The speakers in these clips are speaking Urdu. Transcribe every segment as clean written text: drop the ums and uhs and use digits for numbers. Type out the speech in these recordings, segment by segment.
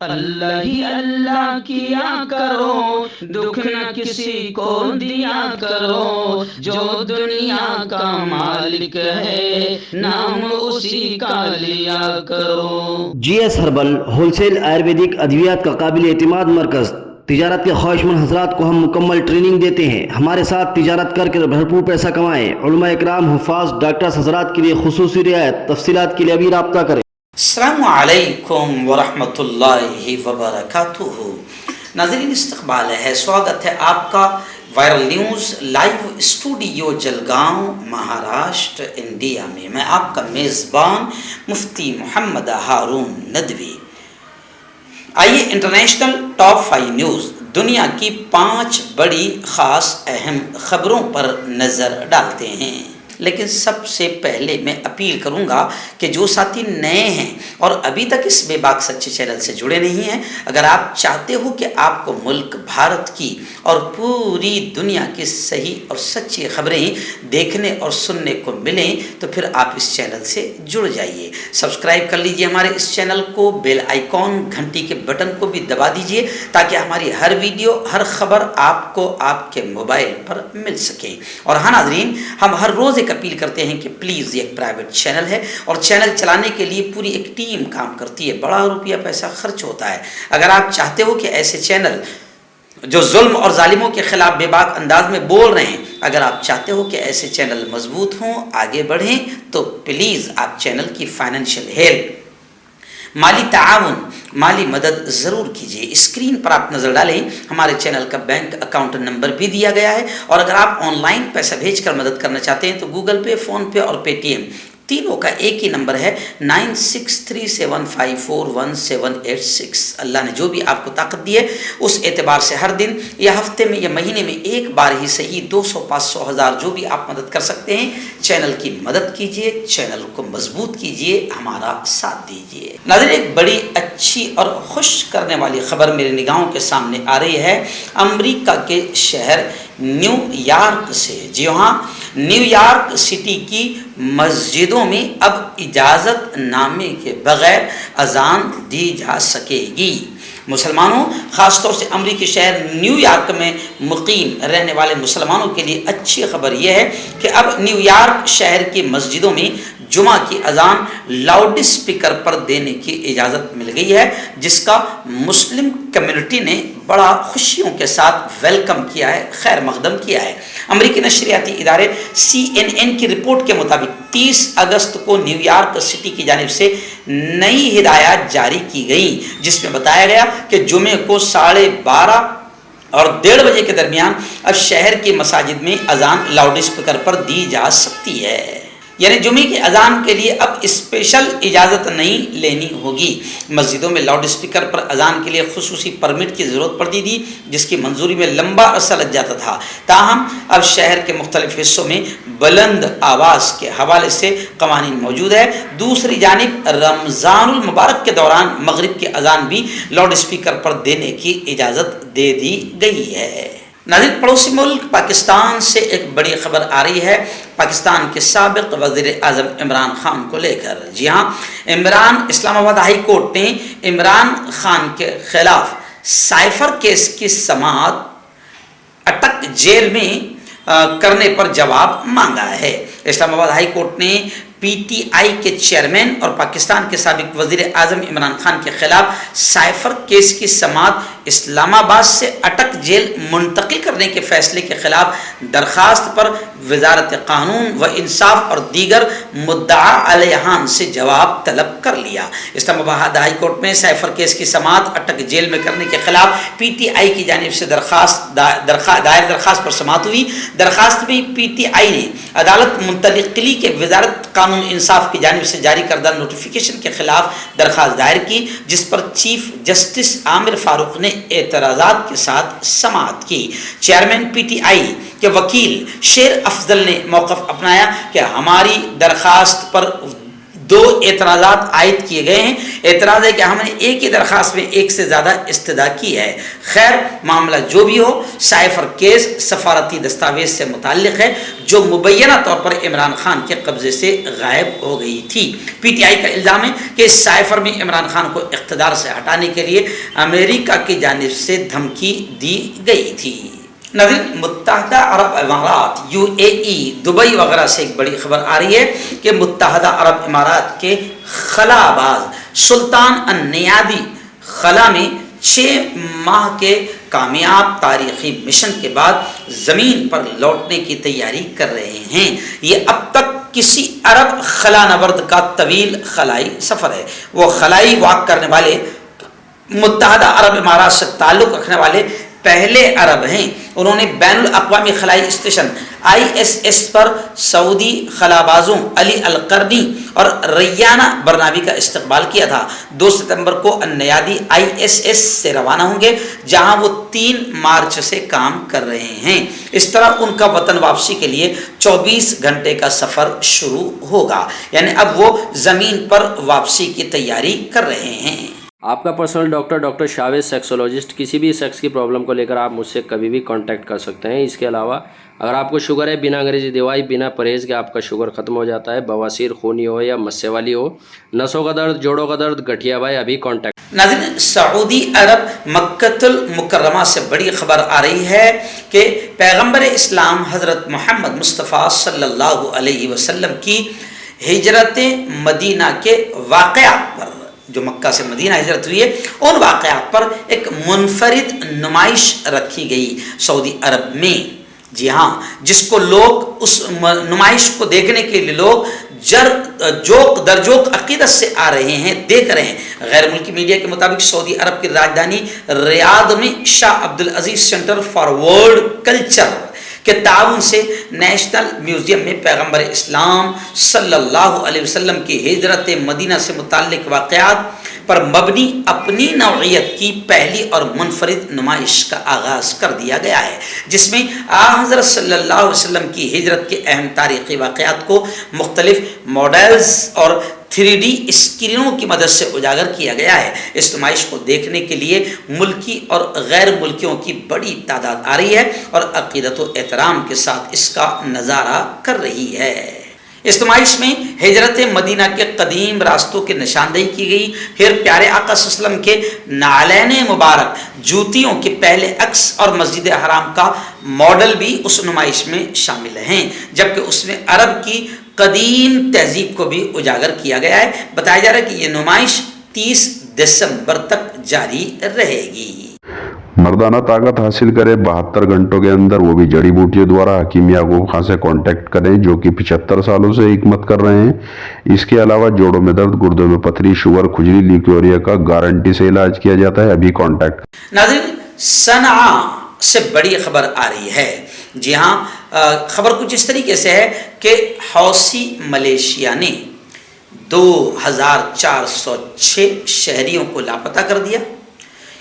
اللہ ہی اللہ کیا کرو، دکھ نہ کسی کو دیا کرو، جو دنیا کا مالک ہے نام اسی کا لیا کرو۔ G S herbal wholesale Ayurvedic ادویات کا قابل اعتماد مرکز۔ تجارت کے خواہشمند حضرات کو ہم مکمل ٹریننگ دیتے ہیں۔ ہمارے ساتھ تجارت کر کے بھرپور پیسہ کمائیں۔ علماء اکرام، حفاظ، ڈاکٹرز حضرات کے لیے خصوصی رعایت۔ تفصیلات کے لیے ابھی رابطہ کریں۔ السلام علیکم ورحمۃ اللہ وبرکاتہ۔ ناظرین، استقبال ہے، سواگت ہے آپ کا viral news live studio Jalgaon, Maharashtra, India میں۔ میں آپ کا میزبان مفتی محمد ہارون ندوی۔ آئیے انٹرنیشنل ٹاپ 5 نیوز، دنیا کی 5 بڑی خاص اہم خبروں پر نظر ڈالتے ہیں۔ لیکن سب سے پہلے میں اپیل کروں گا کہ جو ساتھی نئے ہیں اور ابھی تک اس بے باک سچے چینل سے جڑے نہیں ہیں، اگر آپ چاہتے ہو کہ آپ کو ملک بھارت کی اور پوری دنیا کی صحیح اور سچی خبریں دیکھنے اور سننے کو ملیں تو پھر آپ اس چینل سے جڑ جائیے۔ سبسکرائب کر لیجئے ہمارے اس چینل کو، بیل آئیکن گھنٹی کے بٹن کو بھی دبا دیجئے تاکہ ہماری ہر ویڈیو، ہر خبر آپ کو آپ کے موبائل پر مل سکے۔ اور ہاں ناظرین، ہم ہر روز اپیل کرتے ہیں کہ پلیز یہ ایک پرائیویٹ چینل ہے اور چینل چلانے کے لیے پوری ایک ٹیم کام کرتی ہے، بڑا روپیہ پیسہ خرچ ہوتا ہے۔ اگر آپ چاہتے ہو کہ ایسے چینل جو ظلم اور ظالموں کے خلاف بے باک انداز میں بول رہے ہیں، اگر آپ چاہتے ہو کہ ایسے چینل مضبوط ہوں، آگے بڑھیں، تو پلیز آپ چینل کی فائنینشیل ہیلپ، مالی تعاون، مالی مدد ضرور کیجیے۔ اسکرین پر آپ نظر ڈالیں، ہمارے چینل کا بینک اکاؤنٹ نمبر بھی دیا گیا ہے، اور اگر آپ آن لائن پیسہ بھیج کر مدد کرنا چاہتے ہیں تو گوگل پے، فون پے اور پے ٹی ایم تینوں کا ایک ہی نمبر ہے 9637541786۔ اللہ نے جو بھی آپ کو طاقت دی ہے اس اعتبار سے ہر دن یا ہفتے میں یا مہینے میں ایک بار ہی صحیح 200، 500، 1000 جو بھی آپ مدد کر سکتے ہیں، چینل کی مدد کیجیے، چینل کو مضبوط کیجیے، ہمارا ساتھ دیجیے۔ ناظرین، ایک بڑی اچھی اور خوش کرنے والی خبر میرے نگاہوں کے سامنے آ رہی ہے امریکہ کے شہر نیو یارک سے۔ جی ہاں، نیو یارک سٹی کی مسجدوں میں اب اجازت نامے کے بغیر اذان دی جا سکے گی۔ مسلمانوں، خاص طور سے امریکی شہر نیو یارک میں مقیم رہنے والے مسلمانوں کے لیے اچھی خبر یہ ہے کہ اب نیو یارک شہر کی مسجدوں میں جمعہ کی اذان لاؤڈ اسپیکر پر دینے کی اجازت مل گئی ہے، جس کا مسلم کمیونٹی نے بڑا خوشیوں کے ساتھ ویلکم کیا ہے، خیر مقدم کیا ہے۔ امریکی نشریاتی ادارے CNN کی رپورٹ کے مطابق 30 اگست کو نیو یارک سٹی کی جانب سے نئی ہدایات جاری کی گئیں، جس میں بتایا گیا کہ جمعے کو 12:30 اور 1:30 بجے کے درمیان اب شہر کی مساجد میں اذان لاؤڈ اسپیکر پر دی جا سکتی ہے۔ یعنی جمعے کی اذان کے لیے اب اسپیشل اجازت نہیں لینی ہوگی۔ مسجدوں میں لاؤڈ اسپیکر پر اذان کے لیے خصوصی پرمٹ کی ضرورت پڑتی تھی، جس کی منظوری میں لمبا عرصہ لگ جاتا تھا۔ تاہم اب شہر کے مختلف حصوں میں بلند آواز کے حوالے سے قوانین موجود ہے۔ دوسری جانب رمضان المبارک کے دوران مغرب کی اذان بھی لاؤڈ اسپیکر پر دینے کی اجازت دے دی گئی ہے۔ ناظرین، پڑوسی ملک پاکستان سے ایک بڑی خبر آ رہی ہے پاکستان کے سابق وزیر اعظم عمران خان کو لے کر۔ جی ہاں، اسلام آباد ہائی کورٹ نے عمران خان کے خلاف سائفر کیس کی سماعت اٹک جیل میں کرنے پر جواب مانگا ہے۔ اسلام آباد ہائی کورٹ نے PTI کے چیئرمین اور پاکستان کے سابق وزیر اعظم عمران خان کے خلاف سائفر کیس کی سماعت اسلام آباد سے اٹک جیل منتقل کرنے کے فیصلے کے خلاف درخواست پر وزارت قانون و انصاف اور دیگر مدعا علیہان سے جواب طلب کر لیا۔ اسلام آباد ہائی کورٹ میں سائفر کیس کی سماعت اٹک جیل میں کرنے کے خلاف PTI کی جانب سے دائر درخواست پر سماعت ہوئی۔ درخواست میں PTI نے عدالت منتقلی کے وزارت قانون انصاف کی جانب سے جاری کردہ نوٹیفیکیشن کے خلاف درخواست دائر کی، جس پر چیف جسٹس عامر فاروق نے اعتراضات کے ساتھ سماعت کی۔ چیئرمین PTI کے وکیل شیر افضل نے موقف اپنایا کہ ہماری درخواست پر دو اعتراضات عائد کیے گئے ہیں۔ اعتراض ہے کہ ہم نے ایک ہی درخواست میں ایک سے زیادہ استدعا کی ہے۔ خیر معاملہ جو بھی ہو، سائفر کیس سفارتی دستاویز سے متعلق ہے جو مبینہ طور پر عمران خان کے قبضے سے غائب ہو گئی تھی۔ پی ٹی آئی کا الزام ہے کہ اس سائفر میں عمران خان کو اقتدار سے ہٹانے کے لیے امریکہ کی جانب سے دھمکی دی گئی تھی۔ ناظرین، متحدہ عرب امارات UAE دبئی وغیرہ سے ایک بڑی خبر آ رہی ہے کہ متحدہ عرب امارات کے خلا باز سلطان النیادی خلا میں 6 ماہ کے کامیاب تاریخی مشن کے بعد زمین پر لوٹنے کی تیاری کر رہے ہیں۔ یہ اب تک کسی عرب خلا نورد کا طویل خلائی سفر ہے۔ وہ خلائی واک کرنے والے متحدہ عرب امارات سے تعلق رکھنے والے پہلے عرب ہیں۔ انہوں نے بین الاقوامی خلائی اسٹیشن ISS پر سعودی خلابازوں علی القرنی اور ریانہ برناوی کا استقبال کیا تھا۔ 2 ستمبر کو النیادی ISS سے روانہ ہوں گے جہاں وہ 3 مارچ سے کام کر رہے ہیں۔ اس طرح ان کا وطن واپسی کے لیے 24 گھنٹے کا سفر شروع ہوگا، یعنی اب وہ زمین پر واپسی کی تیاری کر رہے ہیں۔ آپ کا پرسنل ڈاکٹر شاویز سیکسولوجسٹ، کسی بھی سیکس کی پرابلم کو لے کر آپ مجھ سے کبھی بھی کانٹیکٹ کر سکتے ہیں۔ اس کے علاوہ اگر آپ کو شوگر ہے، بنا انگریزی دوائی، بنا پرہیز کے آپ کا شوگر ختم ہو جاتا ہے، بواسیر خونی ہو یا مسے والی ہو، نسوں کا درد، جوڑوں کا درد، گٹھیا بھائی، ابھی کانٹیکٹ۔ ناظرین، سعودی عرب مکۃ المکرمہ سے بڑی خبر آ رہی ہے کہ پیغمبر اسلام حضرت محمد مصطفیٰ صلی اللہ علیہ وسلم کی ہجرت مدینہ کے واقعات پر، جو مکہ سے مدینہ ہجرت ہوئی ہے، ان واقعات پر ایک منفرد نمائش رکھی گئی سعودی عرب میں۔ جی ہاں، جس کو لوگ اس نمائش کو دیکھنے کے لیے لوگ جوق درجوق عقیدت سے آ رہے ہیں، دیکھ رہے ہیں۔ غیر ملکی میڈیا کے مطابق سعودی عرب کی راجدھانی ریاض میں Shah Abdulaziz centre for world culture کے تعاون سے نیشنل میوزیم میں پیغمبر اسلام صلی اللہ علیہ وسلم کی ہجرت مدینہ سے متعلق واقعات پر مبنی اپنی نوعیت کی پہلی اور منفرد نمائش کا آغاز کر دیا گیا ہے، جس میں حضرت صلی اللہ علیہ وسلم کی ہجرت کے اہم تاریخی واقعات کو مختلف ماڈلز اور 3D اسکرینوں کی مدد سے اجاگر کیا گیا ہے۔ اس نمائش کو دیکھنے کے لیے ملکی اور غیر ملکیوں کی بڑی تعداد آ رہی ہے اور عقیدت و احترام کے ساتھ اس کا نظارہ کر رہی ہے۔ اس نمائش میں ہجرت مدینہ کے قدیم راستوں کی نشاندہی کی گئی، پھر پیارے آقا صلی اللہ علیہ وسلم کے نعلین مبارک، جوتیوں کے پہلے عکس اور مسجد حرام کا ماڈل بھی اس نمائش میں شامل ہیں، جبکہ اس میں عرب کی قدیم تہذیب کو بھی اجاگر کیا گیا ہے۔ بتایا جا رہا ہے کہ یہ نمائش 30 دسمبر تک جاری رہے گی۔ مردانہ طاقت حاصل کرے 72 گھنٹوں کے اندر، وہ بھی جڑی بوٹیوں دوارا، حکیم یعقوب خان سے کانٹیکٹ کریں جو کہ 75 سالوں سے حکمت کر رہے ہیں۔ اس کے علاوہ جوڑوں میں درد، گردوں میں پتھری، شوگر، کھجلی، لیکوریا کا گارنٹی سے علاج کیا جاتا ہے، ابھی کانٹیکٹ۔ ناظرین، صنعاء سے بڑی خبر آ رہی ہے۔ جی ہاں، خبر کچھ اس طریقے سے ہے کہ حوثی ملیشیا نے 2406 شہریوں کو لاپتہ کر دیا،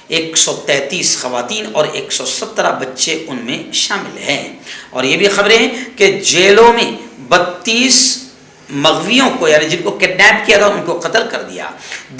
133 خواتین اور 117 بچے ان میں شامل ہیں۔ اور یہ بھی خبریں ہیں کہ جیلوں میں 32 مغویوں کو، یعنی جن کو کڈنیپ کیا تھا، ان کو قتل کر دیا۔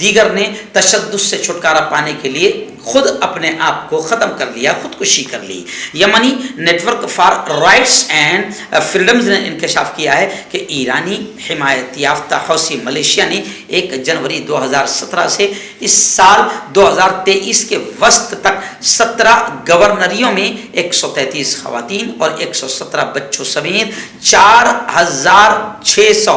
دیگر نے تشدد سے چھٹکارا پانے کے لیے خود اپنے آپ کو ختم کر لیا، خودکشی کر لی۔ یمنی network for rights and freedoms نے انکشاف کیا ہے کہ ایرانی حمایت یافتہ حوثی ملیشیا نے 1 جنوری 2017 سے اس سال 2023 کے وسط تک 17 گورنریوں میں 133 خواتین اور 117 بچوں سمیت 4600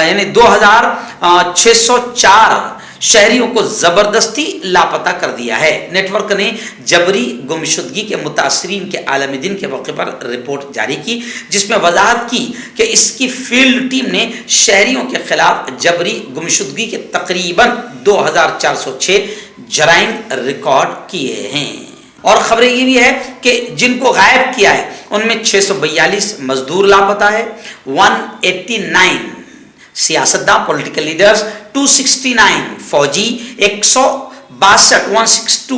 یعنی 2604 شہریوں کو زبردستی لاپتہ کر دیا ہے۔ نیٹ ورک نے جبری گمشدگی کے متاثرین کے عالمی دن کے موقع پر رپورٹ جاری کی، جس میں وضاحت کی کہ اس کی فیلڈ ٹیم نے شہریوں کے خلاف جبری گمشدگی کے تقریباً 2406 جرائم ریکارڈ کیے ہیں۔ اور خبریں یہ بھی ہے کہ جن کو غائب کیا ہے ان میں 642 مزدور لاپتہ ہے، 189 سیاستداں پولیٹیکل لیڈرز، 269 فوجی، 162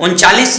39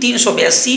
382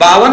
52